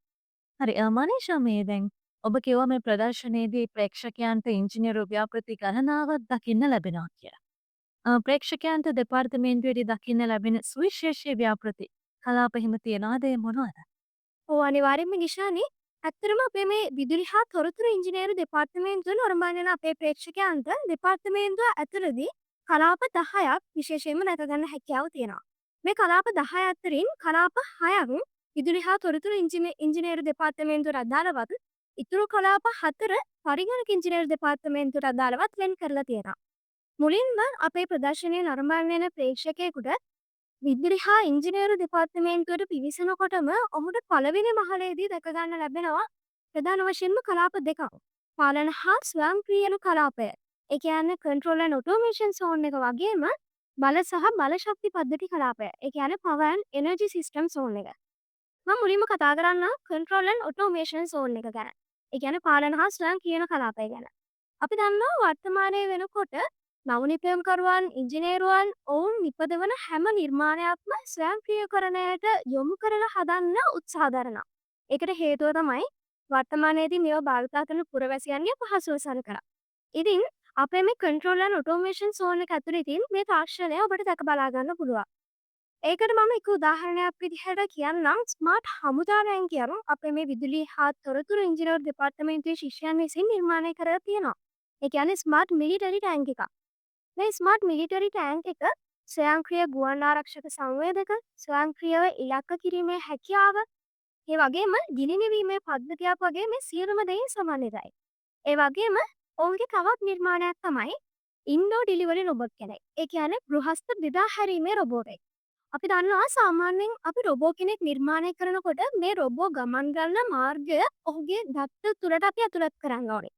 හරි මනීෂා මේ දැන් ඔබ කිව්වා මේ ප්‍රදර්ශනයේදී ප්‍රේක්ෂකයන්ට ඉංජිනේරු ව්‍යාපෘති ගණනාවක් දකින්න ලැබෙනවා කියලා. ප්‍රේක්ෂකයන්ට දෙපාර්තමේන්තුවේදී දකින්න ලැබෙන සුවිශේෂී ව්‍යාපෘති කලාප එහෙම තියනවාද? ඒ මොනවද? ඕ අනිවාර්යෙන්ම ගිෂානි ඇත්තටම අපේ මේ විදුලි හා තොරතුරු ඉංජිනේරු දෙපාර්තමේන්තුව නොරඹන අපේ ප්‍රේක්ෂකයන්ට දෙපාර්තමේන්තුව ඇතුළදී කලාප 10ක් විශේෂයෙන්ම නැත ගන්න හැකියාව තියෙනවා. මේ කලාප 10 අතරින් කලාප 6ක් විදුලි හා තොරතුරු ඉංජිනේරු දෙපාර්තමේන්තුවට අදාළවත් ඉතුරු කලාප 4 පරිගණක ඉංජිනේරු දෙපාර්තමේන්තුවට අදාළවත් වෙන් කරලා තියෙනවා. මුලින්ම අපේ ප්‍රදර්ශනය නරඹන්න එන ප්‍රේක්ෂකයෙකුට විදුලි හා ඉංජිනේරු දෙපාර්තමේන්තුවට පිවිසෙනකොටම ඔහුට පළවෙනි මහලේදී දැක ගන්න ලැබෙනවා ප්‍රධාන වශයෙන්ම කලාප දෙකක්. පාලන හා ස්වයංක්‍රීයන කලාපය. ඒ කියන්නේ කන්ට්‍රෝල් ඇන්ඩ් ඔටෝමේෂන් සෝන් එක වගේම බල සහ බල ශක්ති පද්ධති කලාපය. ඒ කියන්නේ power and energy system zone එක. මම මුලින්ම කතා කරන්න කන්ට්‍රෝල් ඇන්ඩ් ඔටෝමේෂන් සෝන් එක ගැන. ඒ කියන්නේ පාලන හා ස්වයංක්‍රීයන කලාපය ගැන. අපි දන්නවා වර්තමානයේ වෙනකොට නවනිපයම්කරුවන් ඉංජිනේරුවන් ඔවුන් නිපදවන හැම නිර්මාණයක්ම ස්වයංක්‍රීයකරණයට යොමු කරලා හදන්න උත්සාහ දරනවා. ඒකට හේතුව තමයි වර්තමානයේදී මේවා භාවිත කරන පුරවැසියන්ගේ පහසුව සලකලා. ඉතින් අපේ මේ කන්ට්‍රෝල් ඇන්ඩ් ඔටෝමේෂන් සෝන් එක ඇතුළේ තියෙන මේ තාක්ෂණය ඔබට දැක බලා ගන්න පුළුවන්. ඒකට මම එක උදාහරණයක් විදිහට කියන්නම් ස්මාර්ට් හමුදාවයන් කියන අපේ මේ විදුලි හා තොරතුරු ඉංජිනේරු දෙපාර්තමේන්තුවේ ශිෂ්‍යයන් විසින් නිර්මාණය කරලා තියෙනවා. ඒ කියන්නේ ස්මාර්ට් මිලිටරි ටැංක් එකක්. මේ ස්මාර්ට් මිලිටරි ටැංක් එක ස්වයංක්‍රීය ගුවන් ආරක්ෂක සංවේදක, ස්වයංක්‍රීයව ඉලක්ක කිරීමේ හැකියාව, ඒ වගේම ගිනි නිවීමේ පද්ධතියක් වගේ මේ සියලුම දේ සමන්විතයි. ඒ වගේම ඔවුන්ගේ තවත් නිර්මාණයක් තමයි ඉන්ඩෝ ඩිලිවරි රොබොට් කෙනෙක්. ඒ කියන්නේ ගෘහස්ත බෙදා හැරීමේ රොබෝට් එක. අපි දන්නවා සාමාන්‍යයෙන් අපි රොබෝ කෙනෙක් නිර්මාණය කරනකොට මේ රොබෝ ගමන් ගන්න මාර්ගය ඔහුගේ දත්ත තුළට අපි ඇතුළත් කරන්න ඕනේ.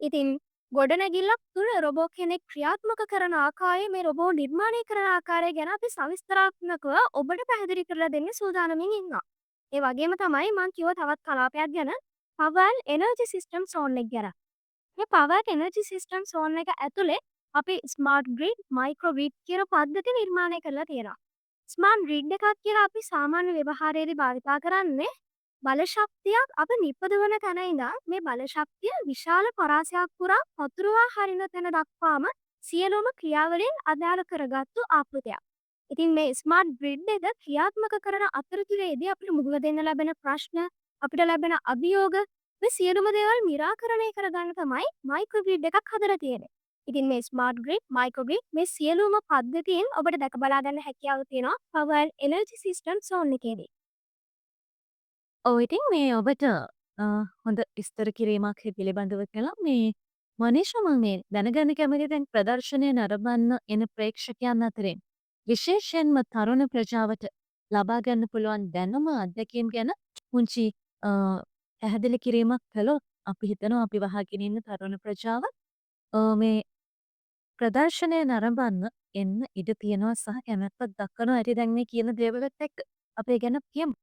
ඉතින් ගොඩනැගිල්ලක් තුළ රොබෝ කෙනෙක් ක්‍රියාත්මක කරන ආකාරය මේ රොබෝ නිර්මාණය කරන ආකාරය ගැන අපි සවිස්තරාත්මකව ඔබට පැහැදිලි කරලා දෙන්න සූදානමින් ඉන්නවා. ඒ වගේම තමයි මම කිව්ව තවත් කලාපයක් ගැන පවර් එනර්ජි සිස්ටම් සෝන් එක ගැන. මේ පවර් එනර්ජි සිස්ටම් සෝන් එක ඇතුලේ අපි ස්මාර්ට් ග්‍රිඩ්, මයික්‍රෝ ග්‍රිඩ් කියන පද්ධති නිර්මාණය කරලා තියෙනවා. ස්මාර්ට් ග්‍රිඩ් එකක් කියලා අපි සාමාන්‍ය ව්‍යවහාරයේදී භාවිතා කරන්නේ බලශක්තියක් අප නිපදවන තැන ඉඳන් මේ බලශක්තිය විශාල පරාසයක් පුරා පතුරවා හරින තැන දක්වාම සියලුම ක්‍රියාවලින් අදාළ කරගත්තු ආපෘතියක්. ඉතින් මේ ස්මාර්ට් ග්‍රිඩ් එක ක්‍රියාත්මක කරන අතරතුරේදී අපිට මුහුණ දෙන්න ලැබෙන ප්‍රශ්න, අපිට ලැබෙන අභියෝග මේ සියලුම දේවල් निराකරණය කරගන්න තමයි මයික්‍රෝ ග්‍රිඩ් එකක් හදලා තියෙන්නේ. ඉතින් මේ ස්මාර්ට් ග්‍රිඩ්, මයික්‍රෝ ග්‍රිඩ් මේ සියලුම පද්ධතීන් ඔබට දැක බලා ගන්න හැකියාව තියෙනවා පවර් එනර්ජි සිස්ටම් සෝන් එකේදී. ඔව් ඉතින් මේ ඔබට හොඳ විස්තර කිරීමක් පිළිබඳව කළා. මේ මනීෂා මම මේ දැනගන්න කැමති දැන් ප්‍රදර්ශනය නරඹන්න එන ප්‍රේක්ෂකයන් අතරින් විශේෂයෙන්ම තරුණ ප්‍රජාවට ලබා ගන්න පුළුවන් දැනුම අත්දැකීම් ගැන පුංචි පැහැදිලි කිරීමක් කළොත් අපි හිතනවා අපි වහගෙන ඉන්න තරුණ ප්‍රජාව මේ ප්‍රදර්ශනය නරඹන්න එන්න ඉඩ තියෙනවා සහ කැමැත්තක් දක්වනවා. ඇති දැන් මේ කියන දේවලත් එක්ක අපි ගැන කියමු.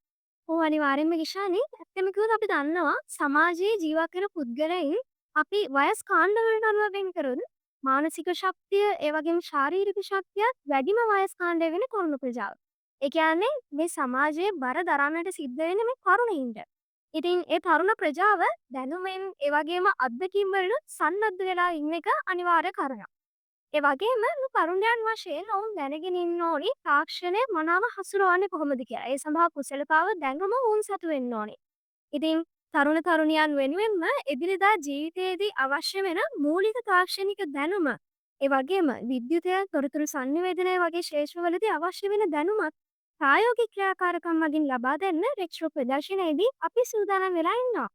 ඕ අනිවාර්යෙන්ම ගිෂානි ඇත්තම කිව්වොත් අපි දන්නවා සමාජයේ ජීවත් වෙන පුද්ගලයන් අපි වයස් කාණ්ඩ වලට අනුව වෙන් කරොත් මානසික ශක්තිය ඒ වගේම ශාරීරික ශක්තියත් වැඩිම වයස් කාණ්ඩය වෙන තරුණ ප්‍රජාව. ඒ කියන්නේ මේ සමාජයේ බර දරන්නට සිද්ධ වෙන්නේ මේ තරුණයින්ට. ඉතින් ඒ තරුණ ප්‍රජාව දැනුමෙන් ඒ වගේම අත්දැකීම් වලින් සන්නද්ධ වෙලා ඉන්න එක අනිවාර්ය කාරණයක්. ඒ වගේම තරුණයන් වශයෙන් ඔවුන් දැනගෙන ඉන්න ඕනි තාක්ෂණය මනාව හසුරවන්නේ කොහොමද කියලා. ඒ සඳහා කුසලතාව දැනුම වුන් සතු වෙන්න ඕනේ. ඉතින් තරුණ තරුණියන් වෙනුවෙන්ම එදිනෙදා ජීවිතයේදී අවශ්‍ය වෙන මූලික තාක්ෂණික දැනුම, ඒ වගේම විද්‍යුතය, තොරතුරු සංනිවේදනය වගේ ක්ෂේත්‍රවලදී අවශ්‍ය වෙන දැනුමත් ප්‍රායෝගික ක්‍රියාකාරකම් මගින් ලබා දෙන්න රෙක්ස්ට්‍රෝ ප්‍රදර්ශනයේදී අපි සූදානම් වෙලා ඉන්නවා.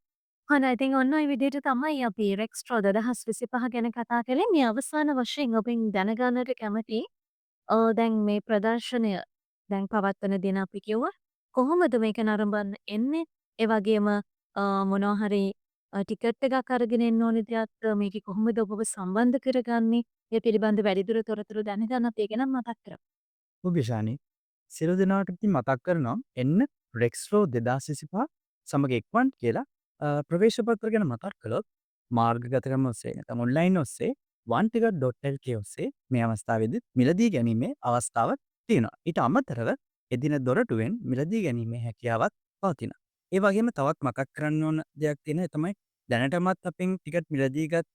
හොඳයි ඉතින් ඔන්න ඔය විදිහට තමයි අපි රෙක්ස්ට්‍රෝ 2025 ගැන කතා කළේ. මේ අවසාන වශයෙන් ඔබෙන් දැනගන්නට කැමති දැන් මේ ප්‍රදර්ශනය දැන් පවත්වන දින අපි කිව්වා කොහොමද මේක නරඹන්න එන්නේ? ඒ වගේම මොනවා හරි ටිකට් එකක් අරගෙන එන්න ඕනේද? මේක කොහොමද ඔබව සම්බන්ධ කරගන්නේ? මේ පිළිබඳ වැඩිදුර තොරතුරු දැනගන්නත් ඒක නම් මතක් කරමු. උබිෂානි සියලු දෙනාට ඉතින් මතක් කරනවා එන්න රෙක්ස්ට්‍රෝ 2025 සමග එක්වන් කියලා ප්‍රවේශ පත්‍ර ගැන මතක් කළොත් මාර්ගගත ක්‍රම ඔස්සේ නැත්නම් ඔන්ලයින් ඔස්සේ oneticket.lk ඔස්සේ මේ අවස්ථාවේදී මිලදී ගැනීමේ අවස්ථාවක් තියෙනවා. ඊට අමතරව එදින දොරටුවෙන් මිලදී ගැනීමේ හැකියාවක් පවතිනවා. ඒ වගේම තවත් මතක් කරන්න ඕන දෙයක් තියෙනවා. ඒ තමයි දැනටමත් අපෙන් ටිකට් මිලදීගත්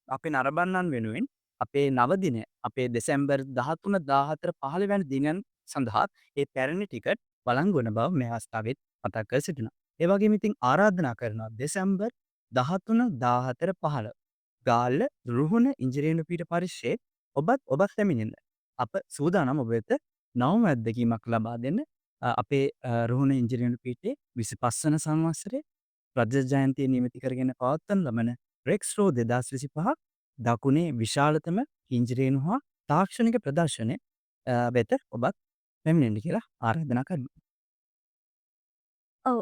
අපේ නරබන්නන් වෙනුවෙන් අපේ නවදින අපේ දෙසැම්බර් 13 14 15 වැනි දිනයන් සඳහා ඒ පැරණි ටිකට් වළංගු වන බව මේ අවස්ථාවෙත් මතක් කර සිටිනවා. ඒ වගේම ඉතින් ආරාධනා කරනවා දෙසැම්බර් 13 14 15 ගාල්ල රුහුණ ඉංජිනේරු පීඨ පරිශ්‍රයේ ඔබත් පැමිණෙන්න. අප සූදානම් ඔබ වෙත නවම අත්දැකීමක් ලබා දෙන්න අපේ රුහුණ ඉංජිනේරු පීඨයේ 25 වන සංවත්සරයේ රජ ජයන්තිය නියමිති කරගෙන පවත්වන ලබන රෙක්ස්රෝ 2025 දකුණේ විශාලතම ඉංජිනේරු හා තාක්ෂණික ප්‍රදර්ශනය වෙත ඔබත් පැමිණෙන්න කියලා ආරාධනා කරනවා. ඔව්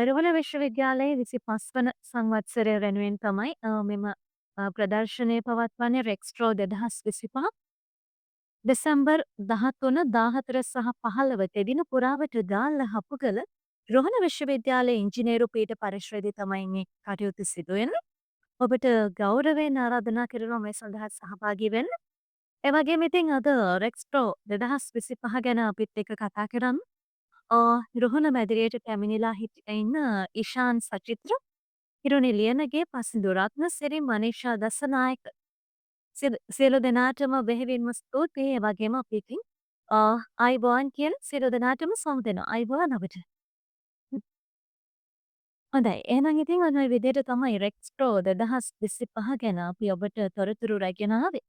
රුවන විශ්වවිද්‍යාලයේ 25 වන සංවත්සරය වෙනුවෙන් තමයි මෙම ප්‍රදර්ශනය පවත්වන්නේ රෙක්ස්ට්‍රෝ 2025 දෙසැම්බර් 13 14 සහ 15 තෙදින පුරාවට ගාල්ල හපුගල රෝහණ විශ්වවිද්‍යාලයේ ඉංජිනේරු පීඨ පරිශ්‍රයේදී තමයි මේ කටයුතු සිදු වෙන්නේ. ඔබට ගෞරවයෙන් ආරාධනා කරනවා මේ සඳහා සහභාගී වෙන්න. ඒ වගේම ඉතින් අද රෙක්ස්ට්‍රෝ 2025 ගැන අපිත් එක්ක කතා කරමු. රුහුණ මැදිරියට පැමිණිලා ඉන්න ඉෂාන් සචිත්‍ර, හිරුනි ලියනගේ, පසිඳු රත්නසිරි, මනීෂා දසනායක සියලු දෙනාටම බෙහෙවින්ම ස්තුතියි. ඒ වගේම අපි ඉතින් අයබෝන් කියලා සියලු දෙනාටම සමු දෙනවා. අයබෝන් අපිට. හොඳයි. එහෙනම් ඉතින් ඔන්න ඔය විදිහට තමයි රෙක්ස්ට්‍රෝ 2025 ගැන අපි ඔබට තොරතුරු රැගෙන ආවේ.